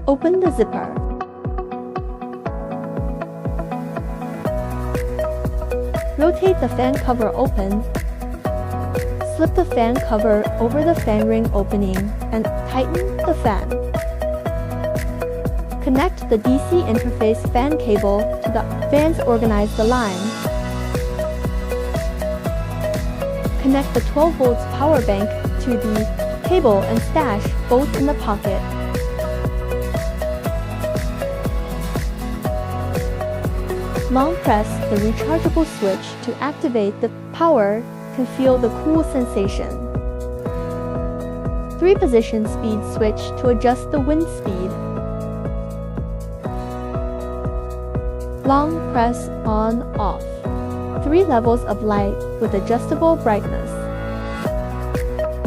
Open the zipper. Rotate the fan cover open. Slip the fan cover over the fan ring opening and tighten the fan. Connect the DC interface fan cable to the fans. Organize the line. Connect the 12 volts power bank to the cable and stash both in the pocket. Long press the rechargeable switch to activate the power to feel the cool sensation. 3-position speed switch to adjust the wind speed. Long press on off. 3 levels of light with adjustable brightness.